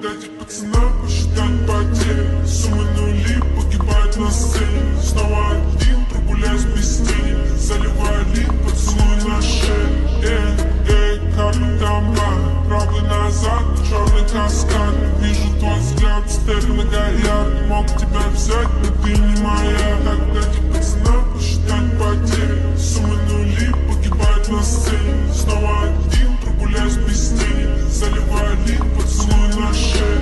дать пацанам посчитать потери. Суммы нули погибают на сцене. Снова один, прогуляюсь без тени. Заливаю лид, поцелуй на шее. Капитан Бар, правый назад, черный каскад. Вижу твой взгляд, степенно горят. Мог тебя взять, но ты не моя. Так дайте пацанам посчитать потери. Суммы нули погибают на сцене. Снова один, прогуляюсь без тени. Заливаю лид, поцелуй на шее.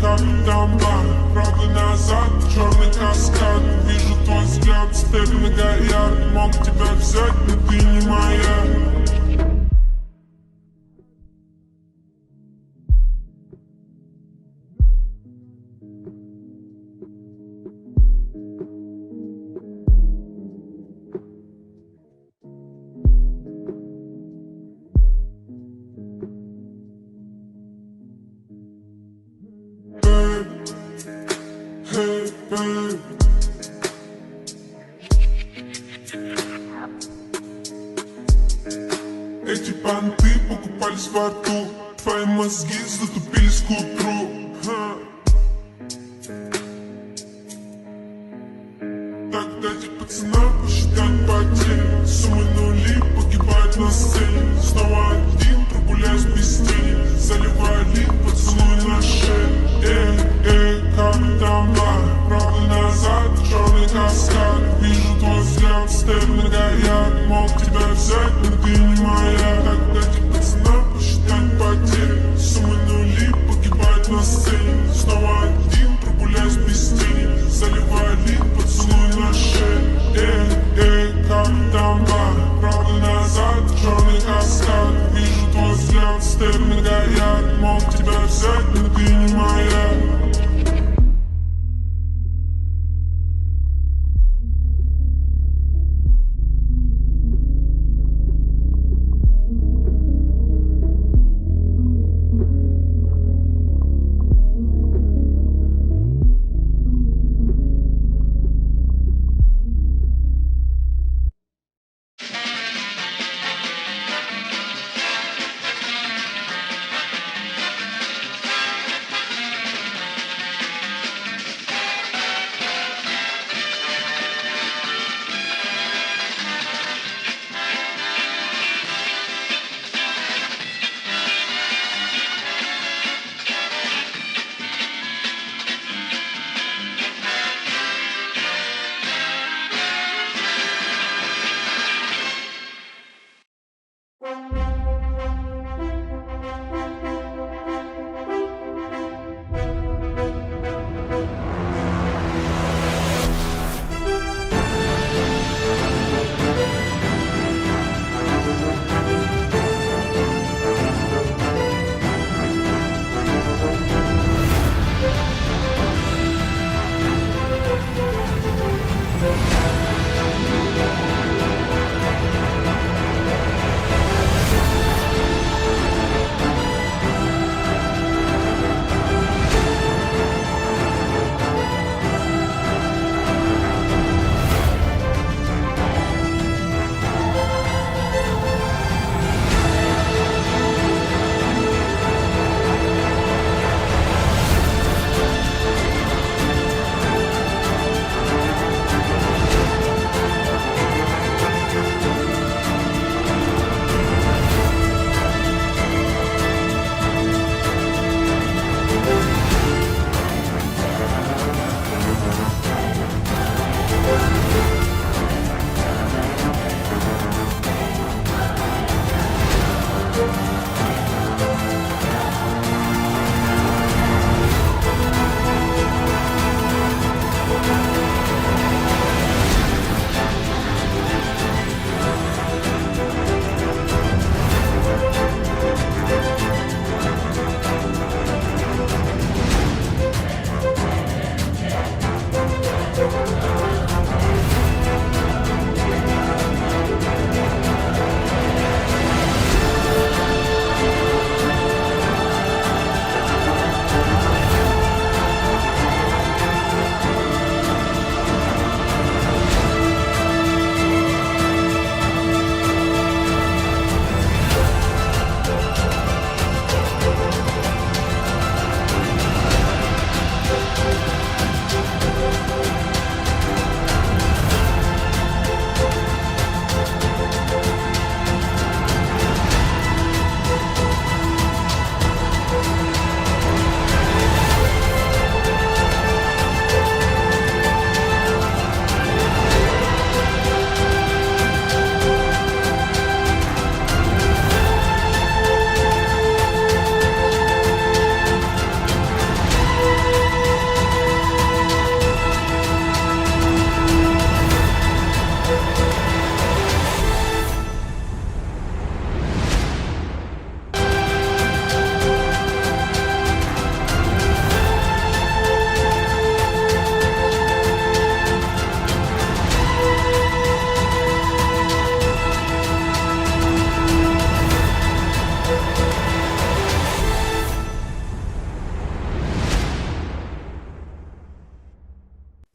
Капитан Бар, правый назад, черный каскад. Вижу твой взгляд, степенно горят. Мог тебя взять, но ты не моя. Эти понты покупались во рту. Твои мозги затупились к утру. Так дайте пацанам посчитать потери. Суммы нули погибают на сцене. Снова один, прогуляюсь без тени. Заливаю лид, поцелуй на шее. Капитан Бар, правый назад, черный каскад. Вижу твой взгляд, степенно горят. Мог тебя взять, но ты не моя. Так дайте пацанам посчитать потери. Суммы нули погибают на сцене. Снова один, прогуляюсь без тени. Заливаю лид, поцелуй на шее. Капитан Бар, правый назад, черный каскад. Вижу твой взгляд, степенно горят. Мог тебя взять, но ты не моя.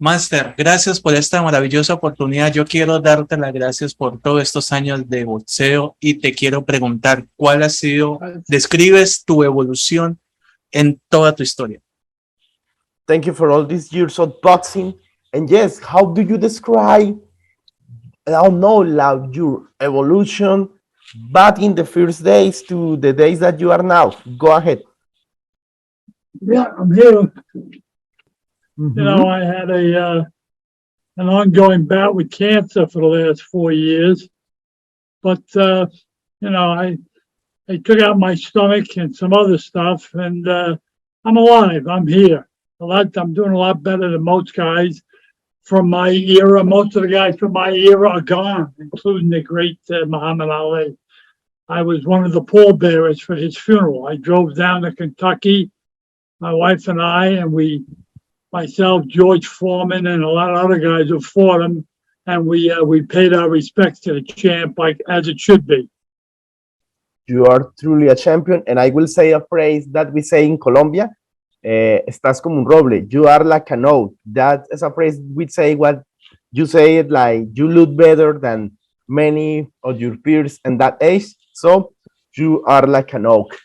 Master, gracias por esta maravillosa oportunidad. Yo quiero darte las gracias por todos estos años de boxeo y te quiero preguntar cuál ha sido, describes tu evolución en toda tu historia. Thank you for all these years of boxing. And yes, how do you describe, I don't know, like your evolution back in the first days to the days that you are now? Go ahead. Yeah, I'm here. You know, I had an ongoing bout with cancer for the last 4 years, but you know, I took out my stomach and some other stuff, and I'm alive. I'm here. I'm doing a lot better than most guys from my era. Most of the guys from my era are gone, including the great Muhammad Ali. I was one of the pallbearers for his funeral. I drove down to Kentucky, my wife and I, and myself, George Foreman, and a lot of other guys who fought him, and we paid our respects to the champ, like as it should be. You are truly a champion, and I will say a phrase that we say in Colombia. Estás como un roble. You are like an oak. That is a phrase we say. What you say it like you look better than many of your peers in that age. So you are like an oak.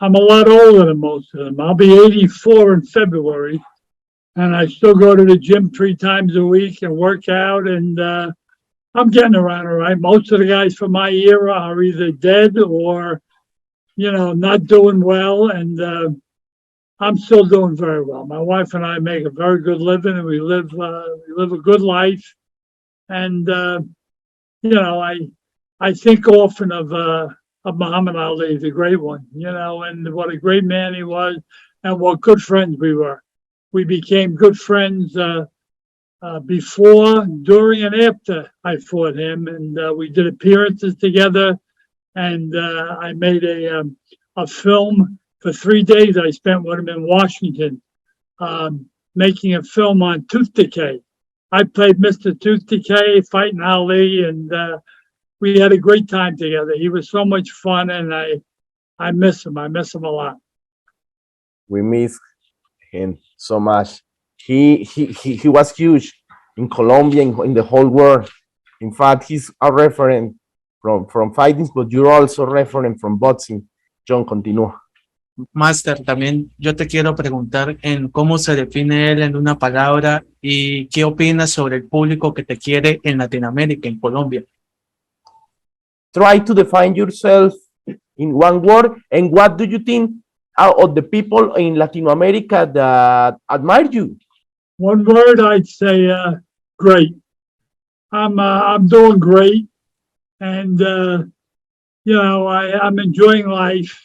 I'm a lot older than most of them. I'll be 84 in February, and I still go to the gym 3 times a week and work out, and I'm getting around all right. Most of the guys from my era are either dead or, you know, not doing well, and I'm still doing very well. My wife and I make a very good living, and we live a good life. And you know, I think often of Muhammad Ali, the great one, you know, and what a great man he was, and what good friends we were. We became good friends before, during, and after I fought him, and we did appearances together. And I made a film for 3 days. I spent with him in Washington, making a film on tooth decay. I played Mr. Tooth Decay, fighting Ali, and we had a great time together. He was so much fun, and I miss him. I miss him a lot. We miss him so much. He was huge in Colombia, in the whole world. In fact, he's a referent from fighting, but you're also a referent from boxing. Jhon, continúa. Master, también yo te quiero preguntar en cómo se define él en una palabra y qué opinas sobre el público que te quiere en Latinoamérica, en Colombia. Try to define yourself in one word, and what do you think of the people in Latin America that admire you? One word, I'd say great. I'm doing great, and you know, I'm enjoying life,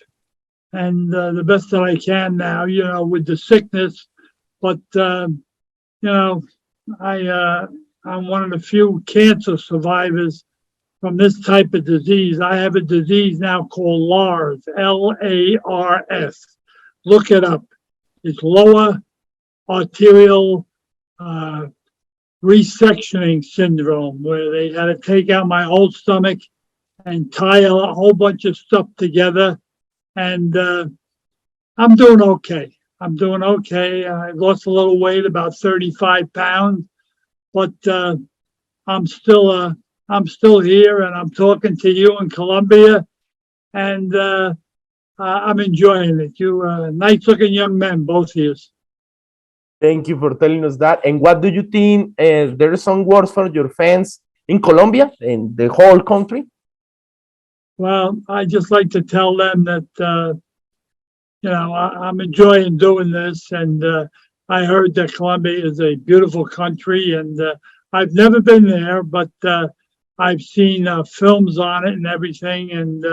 and the best that I can now, you know, with the sickness. But you know, I'm one of the few cancer survivors from this type of disease. I have a disease now called LARS, L-A-R-S. Look it up. It's lower arterial resectioning syndrome, where they had to take out my whole stomach and tie a whole bunch of stuff together. And I'm doing okay. I'm doing okay. I lost a little weight, about 35 pounds, but I'm still here, and I'm talking to you in Colombia, and I'm enjoying it. You nice-looking young men, both of you. Thank you for telling us that. And what do you think? There are some words for your fans in Colombia and the whole country? Well, I just like to tell them that you know, I'm enjoying doing this, and I heard that Colombia is a beautiful country, and I've never been there, but I've seen films on it and everything, and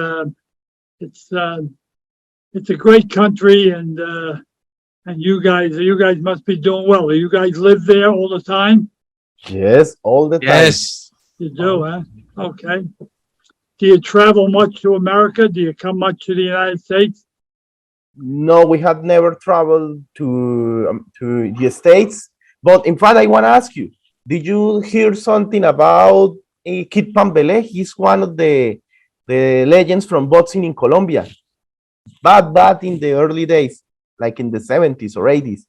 it's a great country, and you guys must be doing well. Do you guys live there all the time? Yes, all the time. Yes. You do, huh? Okay. Do you travel much to America? Do you come much to the United States? No, we have never traveled to the States. But in fact, I want to ask you, did you hear something about Kid Pambele? He's one of the legends from boxing in Colombia. But in the early days, like in the 70s or 80s.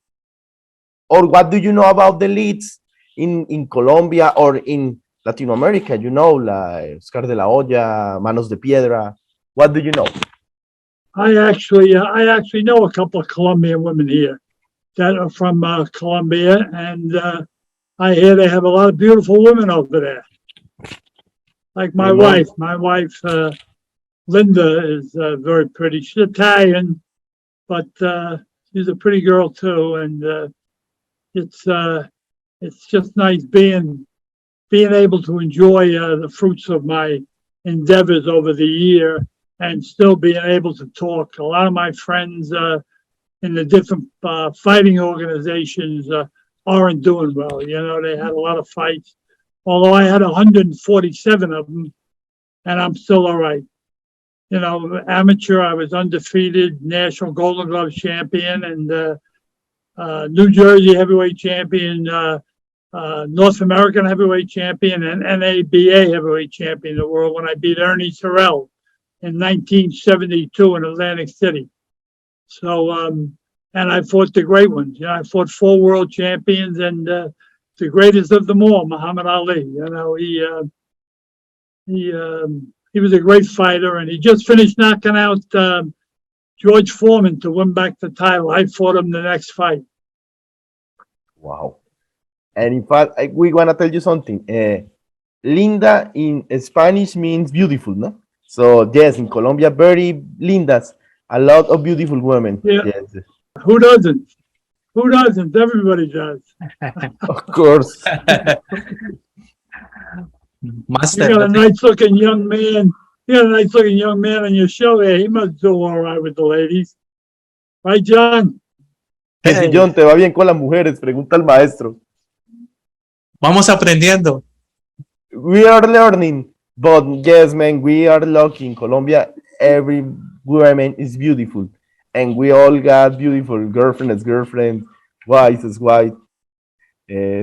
or what do you know about the leads in Colombia or in Latin America? You know, like Oscar de la Hoya, Manos de Piedra. What do you know? I actually know a couple of Colombian women here that are from Colombia, and I hear they have a lot of beautiful women over there. Like my Amen. wife, Linda is very pretty. She's Italian, but she's a pretty girl too, and it's just nice being able to enjoy the fruits of my endeavors over the year and still being able to talk. A lot of my friends in the different fighting organizations aren't doing well. You know, they had a lot of fights, although I had 147 of them, and I'm still all right. You know, amateur, I was undefeated, national Golden Glove champion, and New Jersey heavyweight champion, North American heavyweight champion, and NABA heavyweight champion of the world when I beat Ernie Terrell in 1972 in Atlantic City. So, and I fought the great ones. You know, I fought 4 world champions, and the greatest of them all, Muhammad Ali. You know, he was a great fighter, and he just finished knocking out George Foreman to win back the title. I fought him the next fight. Wow. And in fact, we want to tell you something. Linda in Spanish means beautiful, no? So, yes, in Colombia, very lindas. A lot of beautiful women. Yeah. Yes, Who doesn't? Who doesn't? Everybody does. of course. Master, You got a nice looking young man. You got a nice looking young man on your show there. He must do all right with the ladies. Right, Jhon? Que si John te va bien con las mujeres, pregunta al maestro. vamos aprendiendo. We are learning, but yes, man, we are lucky in Colombia. Every woman is beautiful, and we all got beautiful girlfriends, wives,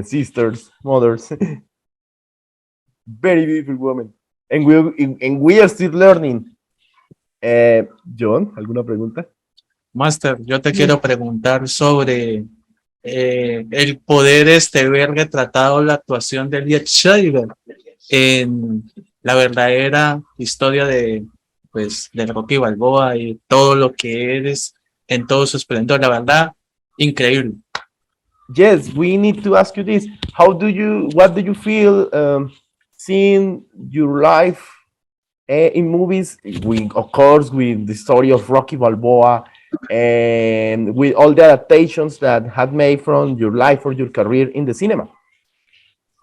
sisters, mothers. Very beautiful women, and we are still learning. John, ¿alguna pregunta? Master, yo te quiero preguntar sobre el poder ver retratado la actuación de Jatenjor en la verdadera historia de Rocky Balboa y todo lo que eres en todo su esplendor. La verdad, increíble. Yes, we need to ask you this. What do you feel seeing your life in movies? Of course, with the story of Rocky Balboa and with all the adaptations that had made from your life or your career in the cinema.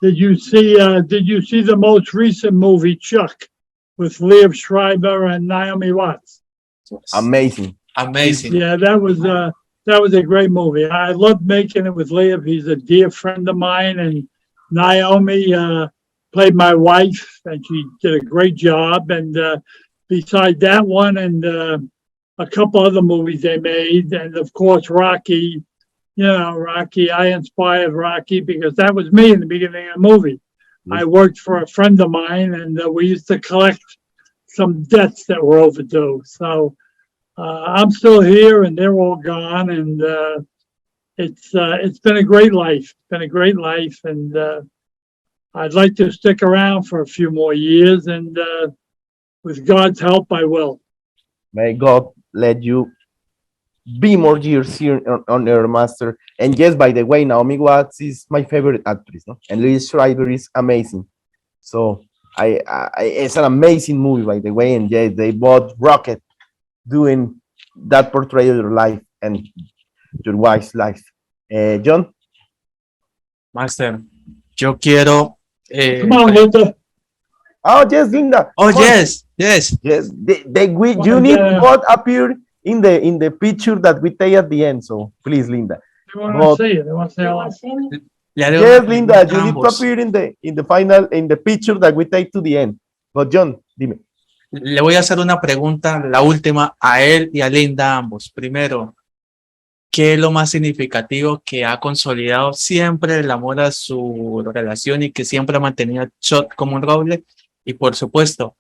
Did you see the most recent movie, Chuck, with Liev Schreiber and Naomi Watts? Amazing. Yeah, that was a great movie. I loved making it with Liev. He's a dear friend of mine, and Naomi played my wife, and she did a great job. And besides that one and a couple other movies they made, and of course Rocky, you know, Rocky, I inspired Rocky because that was me in the beginning of the movie. I worked for a friend of mine, and we used to collect some debts that were overdue. So I'm still here, and they're all gone, and it's been a great life. It's been a great life, and I'd like to stick around for a few more years, and with God's help, I will. May God let you be more years here on Air Master. And yes, by the way, Naomi Watts is my favorite actress, no? And Liev Schreiber is amazing. So it's an amazing movie, by the way. And yes, they both rocket doing that portrayal of your life and your wife's life. Jhon? Master, yo quiero... Come on, Linda. Oh, yes, Linda. Oh, Come on. yes. Yes, you need both appear in the picture that we take at the end. So please, Linda. They want to see it. They want to say hello. Le haré Yes, una Linda, pregunta you a need to ambos. appear in the final, in the picture that we take to the end. But Jhon, dime. Le voy a hacer una pregunta, la última, a él y a Linda ambos. Primero, ¿qué es lo más significativo que ha consolidado siempre el amor a su relación y que siempre ha mantenido a Chuck como un roble? Y por supuesto,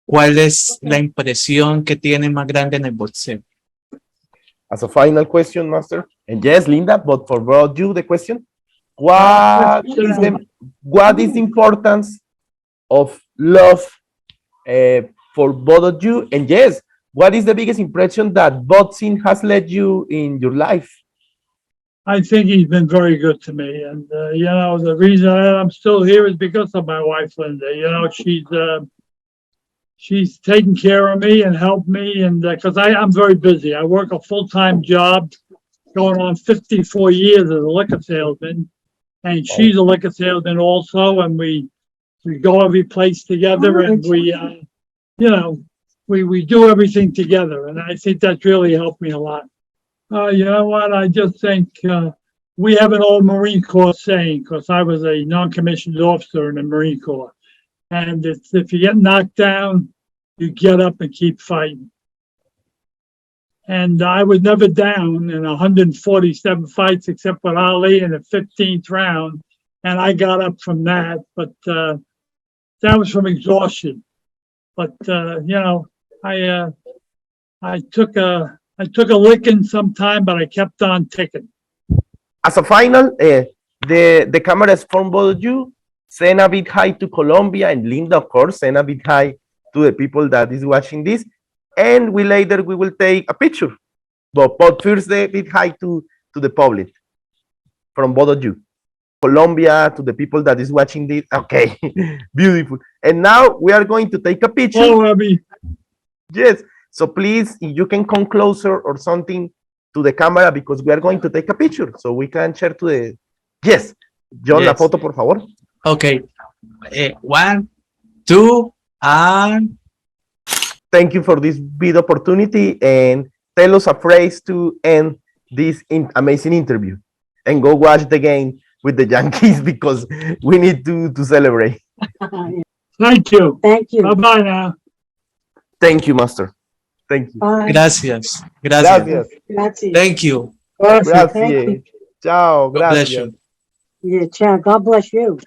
¿cuál es la impresión que tiene más grande en el boxeo? as a final question, Master, and yes, Linda, but for both you, the question, what is the importance of love for both of you? And yes, what is the biggest impression that boxing has led you in your life? I think he's been very good to me. And, the reason I'm still here is because of my wife, Linda. She's taken care of me and helped me. And because I'm very busy, I work a full-time job going on 54 years as a liquor salesman. And she's a liquor salesman also. And we go every place together and we do everything together. And I think that's really helped me a lot. You know what? I just think we have an old Marine Corps saying, because I was a non-commissioned officer in the Marine Corps. And if you get knocked down, you get up and keep fighting. And I was never down in 147 fights except with Ali in the 15th round. And I got up from that, but that was from exhaustion. But, I took a licking sometime, but I kept on ticking. As a final, the camera is from both of you. Send a big hi to Colombia, and Linda, of course, send a big hi to the people that is watching this. And we will take a picture. But first, the big hi to the public from both of you. Colombia, to the people that is watching this. Okay, beautiful. And now we are going to take a picture. Oh, Abby. Yes. So please, if you can come closer or something to the camera, because we are going to take a picture, so we can share to the. Yes, Jhon, Yes. la foto, por favor. Okay. 1, 2, and Thank you for this big opportunity, and tell us a phrase to end this amazing interview, and go watch the game with the Yankees because we need to celebrate. Thank you. Thank you. Bye-bye now. Thank you, Master. Thank you. Bye. gracias. Gracias. Gracias. Thank you. Gracias. Thank Gracias. you. Ciao. God bless Gracias. you. Yeah, ciao. God bless you.